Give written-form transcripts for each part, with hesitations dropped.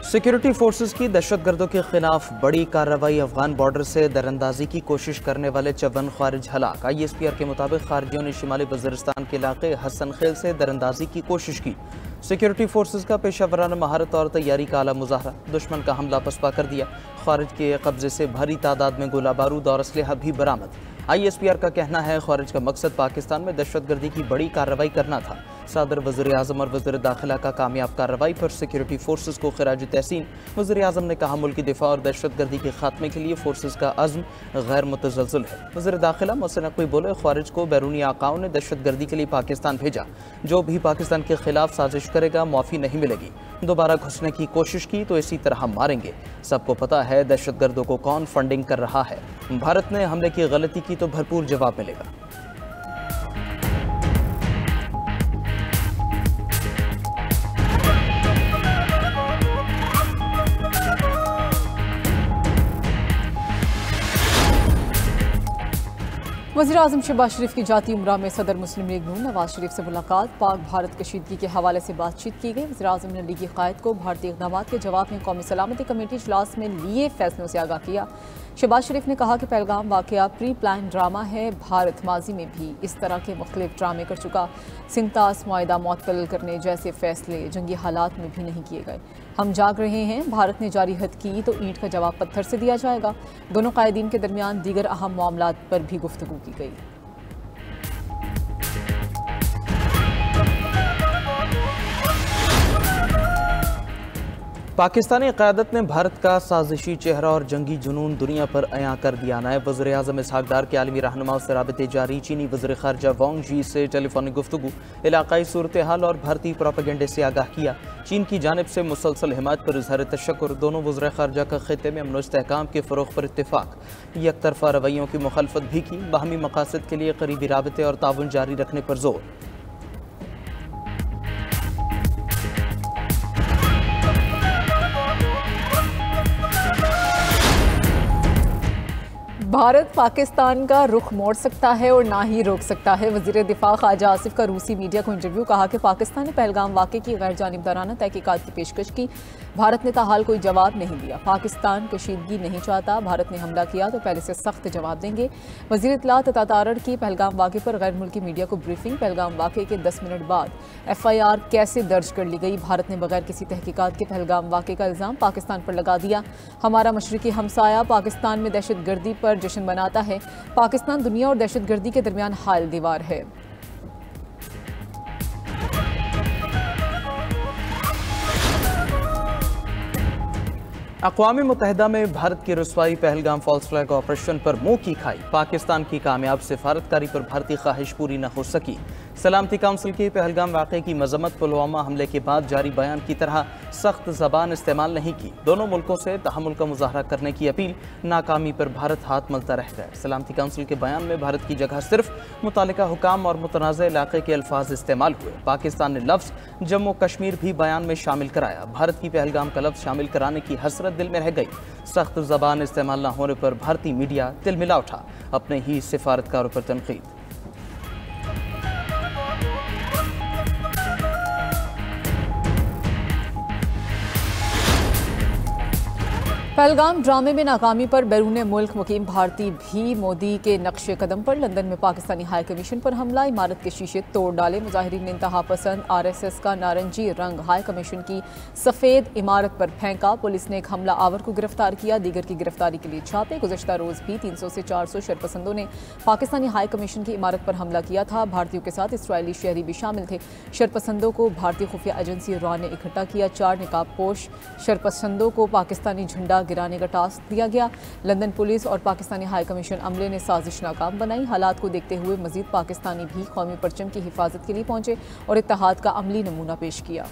Security forces की दहशतगर्दों के खिलाफ बड़ी कार्रवाई। अफगान बॉर्डर से दरअंदाजी की कोशिश करने वाले 54 खारिज हलाक। ISPR के मुताबिक खारिजियों ने शिमाली वज़ीरिस्तान के इलाके हसन खेल से दरअंदाजी की कोशिश की। सिक्योरिटी फोर्सेस का पेशावराना महारत और तैयारी का आला मुजाहरा। दुश्मन का हमला पसपा कर दिया। खारिज के कब्जे से भारी तादाद में गोला बारूद और असलहा भी बरामद। ISPR का कहना है खारिज का मकसद पाकिस्तान में दहशतगर्दी की बड़ी कार्रवाई करना था। सदर, वज़ीर आज़म और वज़ीर दाखिला का कामयाब कार्रवाई पर सिक्योरिटी फोर्सेस को खिराज तहसीन। वज़ीर आज़म ने कहा मुल्की दिफा और दहशतगर्दी के खात्मे के लिए फोर्सेस का अज़्म गैर मुतज़लज़ल है। वज़ीर दाखिला मोहसिन नकवी बोले खारिज को बैरूनी आकाओं ने दहशतगर्दी के लिए पाकिस्तान भेजा। जो भी पाकिस्तान के खिलाफ साजिश करेगा मुआफ़ी नहीं मिलेगी। दोबारा घुसने की कोशिश की तो इसी तरह मारेंगे। सबको पता है दहशतगर्दों को कौन फंडिंग कर रहा है। भारत ने हमले की गलती की तो भरपूर जवाब मिलेगा। वज़ीर-ए-आज़म शहबाज शरीफ की जाती उम्रा में सदर मुस्लिम लीग नून नवाज शरीफ से मुलाकात। पाक भारत कशीदगी के हवाले से बातचीत की गई। वज़ीर-ए-आज़म ने लीगी क़ायद को भारतीय इक़दाम के जवाब में कौमी सलामती कमेटी इजलास में लिए फैसलों से आगाह किया। शहबाज शरीफ ने कहा कि पहलगाम वाक़या प्री प्लान ड्रामा है। भारत माजी में भी इस तरह के मुख्तलिफ ड्रामे कर चुका। सिंतास मुआहिदा मुअत्तल करने जैसे फैसले जंगी हालात में भी नहीं किए गए। हम जाग रहे हैं। भारत ने जारी हद की तो ईंट का जवाब पत्थर से दिया जाएगा। दोनों कायदीन के दरमियान दीगर अहम मामलात पर भी गुफ्तगू की गई। पाकिस्तानी क़यादत ने भारत का साजिशी चेहरा और जंगी जुनून दुनिया पर अयां कर दिया। नायब वज़ीर आज़म इसहाक डार के आलमी रहनुमाओं से राबते जारी। चीनी वज़ीर ख़ारजा वांग जी से टेलीफोनिक गुफ्तगू। इलाकाई सूरत हाल और भारतीय प्रोपेगेंडे से आगाह किया। चीन की जानिब से मुसलसल हिमायत पर इज़हार तशक्कुर। दोनों वज़ीर ख़ारजा का ख़ित्ते में अमन व इस्तेहकाम के फ़रोग़ पर इत्तेफ़ाक। यकतरफ़ा रवैयों की मुखालफत भी की। बाहमी मक़ासद के लिए करीबी राबते और ताउन जारी रखने पर जोर। भारत पाकिस्तान का रुख मोड़ सकता है और ना ही रोक सकता है। वज़ीर दिफा ख्वाजा आसिफ का रूसी मीडिया को इंटरव्यू। कहा कि पाकिस्तान ने पहलगाम वाक़े की गैर जानिबदाराना तहकीकात की पेशकश की। भारत ने ताहाल कोई जवाब नहीं दिया। पाकिस्तान कशीदगी नहीं चाहता। भारत ने हमला किया तो पहले से सख्त जवाब देंगे। वज़ीर इत्तलात अता तारड़ की पहलगाम वाक़े पर गैर मुल्की मीडिया को ब्रीफिंग। पहलगाम वाक़े के 10 मिनट बाद FIR कैसे दर्ज कर ली गई। भारत ने बगैर किसी तहकीकात के पहलगाम वाक़े का इल्ज़ाम पाकिस्तान पर लगा दिया। हमारा मशरिकी हमसाया पाकिस्तान में दहशतगर्दी पर जश्न मनाता है। पाकिस्तान दुनिया और दहशतगर्दी के दरमियान हायल दीवार है। अक़वाम मुत्तहिदा में भारत की रुसवाई। पहलगाम फॉल्स फ्लैग ऑपरेशन पर मुंह की खाई। पाकिस्तान की कामयाब सिफारतकारी पर भारतीय ख्वाहिश पूरी न हो सकी। सलामती काउंसिल की पहलगाम वाक़े की मजम्मत। पुलवामा हमले के बाद जारी बयान की तरह सख्त ज़बान इस्तेमाल नहीं की। दोनों मुल्कों से तहम्मुल का मुजाहरा करने की अपील। नाकामी पर भारत हाथ मलता रह गया। सलामती काउंसिल के बयान में भारत की जगह सिर्फ मुतालिका हुकाम और मुतनाज़ इलाके के अल्फाज इस्तेमाल हुए। पाकिस्तान ने लफ्ज़ जम्मू कश्मीर भी बयान में शामिल कराया। भारत की पहलगाम का लफ्ज़ शामिल कराने की हसरत दिल में रह गई। सख्त ज़बान इस्तेमाल न होने पर भारतीय मीडिया तिलमिला उठा। अपने ही सिफारतकारों पर तनकीद। पहलगाम ड्रामे में नाकामी पर बैरून मुल्क मुकीम भारतीय भी मोदी के नक्शे कदम पर। लंदन में पाकिस्तानी हाई कमीशन पर हमला। इमारत के शीशे तोड़ डाले। मुजाहिरीन ने इंतहा पसंद RSS का नारंगी रंग हाई कमीशन की सफ़ेद इमारत पर फेंका। पुलिस ने एक हमला आवर को गिरफ्तार किया। दीगर की गिरफ्तारी के लिए छापे। गुज़श्ता रोज़ भी 300 से 400 शरपसंदों ने पाकिस्तानी हाई कमीशन की इमारत पर हमला किया था। भारतीयों के साथ इसराइली शहरी भी शामिल थे। शरपसंदों को भारतीय खुफिया एजेंसी रॉ ने इकट्ठा किया। 4 निकाब पोश शरपसंदों को पाकिस्तानी झंडा गिराने का टास्क दिया गया। लंदन पुलिस और पाकिस्तानी हाई कमीशन अमले ने साजिश नाकाम बनाई। हालात को देखते हुए मजीद पाकिस्तानी भी कौमी परचम की हिफाजत के लिए पहुंचे और इत्तेहाद का अमली नमूना पेश किया।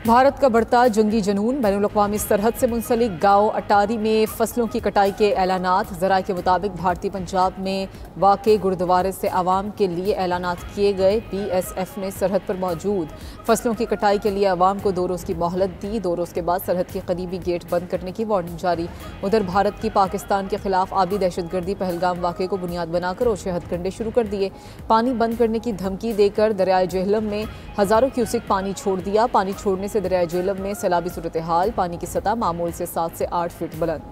भारत का बढ़ता जंगी जनून, बैनुल-अक़वामी सरहद से मुंसलिक गांव अटारी में फसलों की कटाई के ऐलानात। ज़राए के मुताबिक भारतीय पंजाब में वाक़े गुरुद्वारे से आवाम के लिए ऐलानात किए गए। BSF ने सरहद पर मौजूद फसलों की कटाई के लिए आवाम को 2 रोज़ की मोहलत दी। 2 रोज़ के बाद सरहद के करीबी गेट बंद करने की वार्निंग जारी। उधर भारत की पाकिस्तान के खिलाफ आबी दहशतगर्दी पहलगाम वाक़े को बुनियाद बनाकर और हथकंडे शुरू कर दिए। पानी बंद करने की धमकी देकर दरियाए जेहलम में हज़ारों क्यूसिक पानी छोड़ दिया। पानी छोड़ने से दरियाए जेहलम में सैलाबी सूरत हाल, पानी की सतह मामूल से 7 से 8 फीट बुलंद।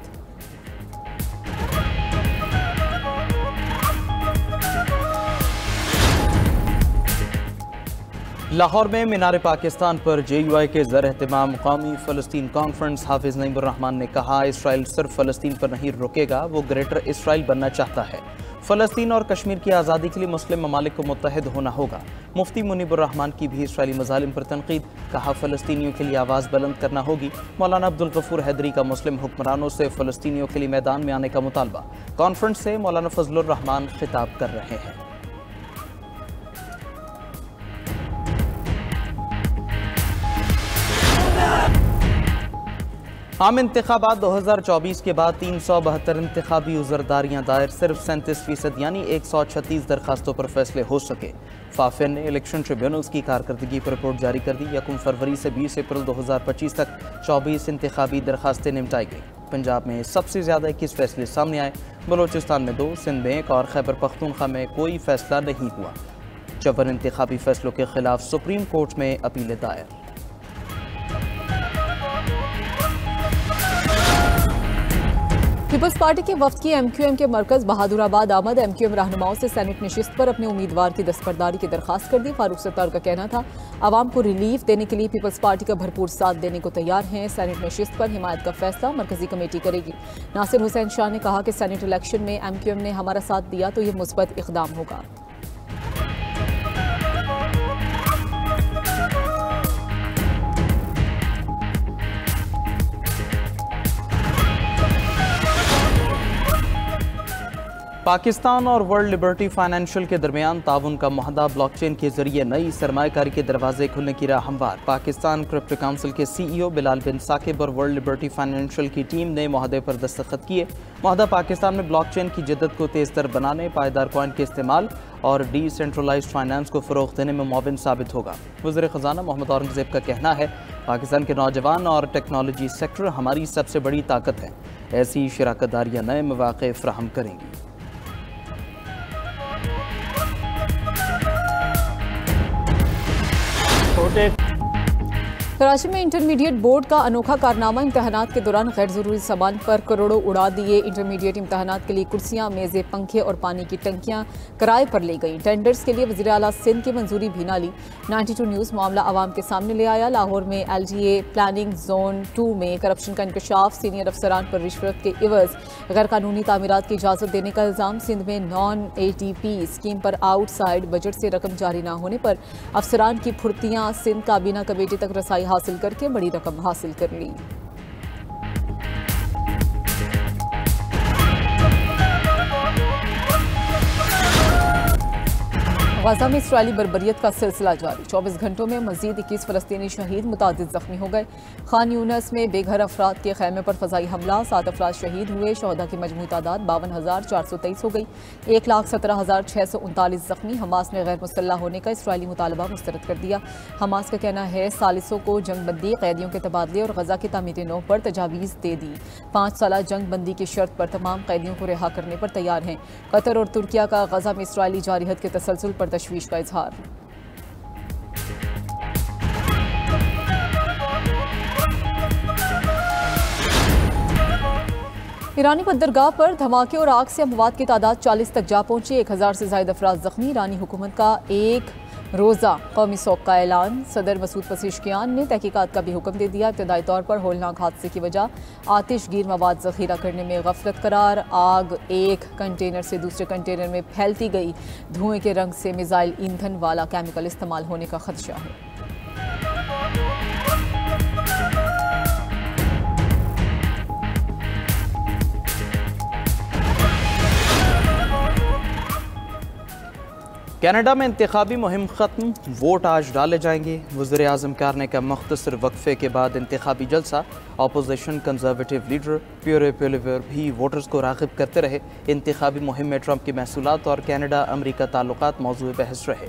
लाहौर में मीनार पाकिस्तान पर JUI के ज़र एहतमाम कौमी फ़लस्तीन कॉन्फ्रेंस हाफिज़ नईमुर्रहमान ने कहा, इसराइल सिर्फ फ़लस्तीन पर नहीं रुकेगा, वो ग्रेटर इसराइल बनना चाहता है। फ़लस्तीन और कश्मीर की आज़ादी के लिए मुस्लिम ममालिक को मुत्तहिद होना होगा। मुफ्ती मुनीबुर्रहमान की भी इसराइली मज़ालिम पर तनकीद, कहा फ़लस्तीनियों के लिए आवाज़ बुलंद करना होगी। मौलाना अब्दुल गफूर हैदरी का मुस्लिम हुक्मरानों से फ़लस्तीनियों के लिए मैदान में आने का मुतालबा। कॉन्फ्रेंस से मौलाना फजलुर रहमान खिताब कर रहे हैं। आम इंतखाबात 2024 के बाद 372 इंतखाबी उज़रदारियाँ दायर, सिर्फ 37% यानी 136 दरखास्तों पर फैसले हो सके। फाफे ने इलेक्शन ट्रिब्यूनल्स की कारकर्दगी पर रिपोर्ट जारी कर दी। 1 फरवरी से 20 अप्रैल 2025 तक 24 इंतखाबी दरखास्तें निपटाई गई। पंजाब में सबसे ज़्यादा 21 फैसले सामने आए, बलोचिस्तान में 2, सिंध में 1 और खैबर पख्तूनख्वा में कोई फैसला नहीं हुआ। 54 इंतखाबी फैसलों के खिलाफ सुप्रीम कोर्ट में अपीलें दायर। पीपल्स पार्टी के वफ्द की MQM के मरकज बहादुराबाद आमद। MQM रहनुमाओं से सेनेट नशिस्त पर अपने उम्मीदवार की दस्तबरदारी की दरखास्त कर दी। फारूक सत्तार का कहना था, आवाम को रिलीफ देने के लिए पीपल्स पार्टी का भरपूर साथ देने को तैयार हैं। सेनेट नशिस्त पर हिमायत का फैसला मरकजी कमेटी करेगी। नासिर हुसैन शाह ने कहा कि सेनेट इलेक्शन में MQM ने हमारा साथ दिया तो ये मुस्बत इक़दाम होगा। पाकिस्तान और वर्ल्ड लिबर्टी फाइनेंशियल के दरमियान ताउन का मुआहदा, ब्लॉकचेन के जरिए नई सरमायाकारी के दरवाजे खुलने की राह हमवार। पाकिस्तान क्रिप्टो काउंसिल के CEO बिलाल बिन साकिब और वर्ल्ड लिबर्टी फाइनेंशियल की टीम ने मुआहदे पर दस्तखत किए। मुआहदा पाकिस्तान में ब्लॉकचेन की जद्दत को तेज तर बनाने, पायदार कॉइन के इस्तेमाल और डिसेंट्रलाइज्ड फाइनेंस को फ़रोग़ देने में मुआविन साबित होगा। वज़ीर ख़जाना मोहम्मद औरंगज़ेब का कहना है, पाकिस्तान के नौजवान और टेक्नोलॉजी सेक्टर हमारी सबसे बड़ी ताकत है। ऐसी शराकतदारियाँ नए मौक़े फ़राहम करेंगी। कराची में इंटरमीडिएट बोर्ड का अनोखा कारनामा, इम्तहानात के दौरान गैर ज़रूरी सामान पर करोड़ों उड़ा दिए। इंटरमीडिएट इम्तहानात के लिए कुर्सियाँ, मेज़ें, पंखे और पानी की टंकियाँ किराए पर ली गई। टेंडर्स के लिए वज़ीर आला सिंध की मंजूरी भी ना ली। 92 न्यूज़ मामला आवाम के सामने ले आया। लाहौर में LGA प्लानिंग जोन 2 में करप्शन का इंकशाफ, सीनियर अफसरान पर रिश्वत के इवज़ गैर कानूनी तामीरात की इजाज़त देने का इल्ज़ाम। सिंध में नॉन ATP स्कीम पर आउटसाइड बजट से रकम जारी ना होने पर अफसरान की फुर्तियाँ। सिंध काबीना कमेटी तक रसाई हासिल करके बड़ी रकम हासिल कर ली। गाज़ा में इस्राईली बर्बरियत का सिलसिला जारी। 24 घंटों में मजीद 21 फ़लस्तीनी शहीद, मुतादिद ज़ख्मी हो गए। खान यूनस में बेघर अफराद के खैमे पर फ़ज़ाई हमला, 7 अफराद शहीद हुए। शहदा की मजमूई तादाद 52,423 हो गई। 1,17,639 ज़ख्मी। हमास ने गैर मुसल्लह होने का इस्राईली मुतालबा मुस्तरद कर दिया। हमास का कहना है, सालिसों को जंगबंदी, कैदियों के तबादले और गज़ा की तामीरी नौ पर तजावीज़ दे दी। 5 साला जंगबंदी की शर्त पर तमाम कैदियों को रिहा करने पर तैयार हैं। कतर और तुर्किया का गज़ा में इस्राईली जारहत के तसलसल पर तशवीश का इजहार। ईरानी बंदरगाह पर धमाके और आग से अमवात की तादाद 40 तक जा पहुंची। 1000 से ज्यादा अफराद जख्मी। ईरानी हुकूमत का एक रोज़ा कौमी शोक का ऐलान। सदर मसूद पज़ेश्कियान ने तहकीकात का भी हुक्म दे दिया। इब्तदाई तौर पर होलनाक हादसे की वजह आतिशगीर मवाद ज़ख़ीरा करने में गफलत करार। आग एक कंटेनर से दूसरे कंटेनर में फैलती गई। धुएं के रंग से मिसाइल ईंधन वाला केमिकल इस्तेमाल होने का खदशा है। कनाडा में इंतखाबी मुहिम ख़त्म, वोट आज डाले जाएंगे। वज़ीर आज़म करने का मुख्तसर वक्फे के बाद इंतखाबी जलसा। अपोजिशन कंजर्वेटिव लीडर प्योरे पेलिवर भी वोटर्स को राग़िब करते रहे। इंतखाबी मुहिम में ट्रंप की महसूलात और कनाडा अमरीका ताल्लुकात मौजूद बहस रहे।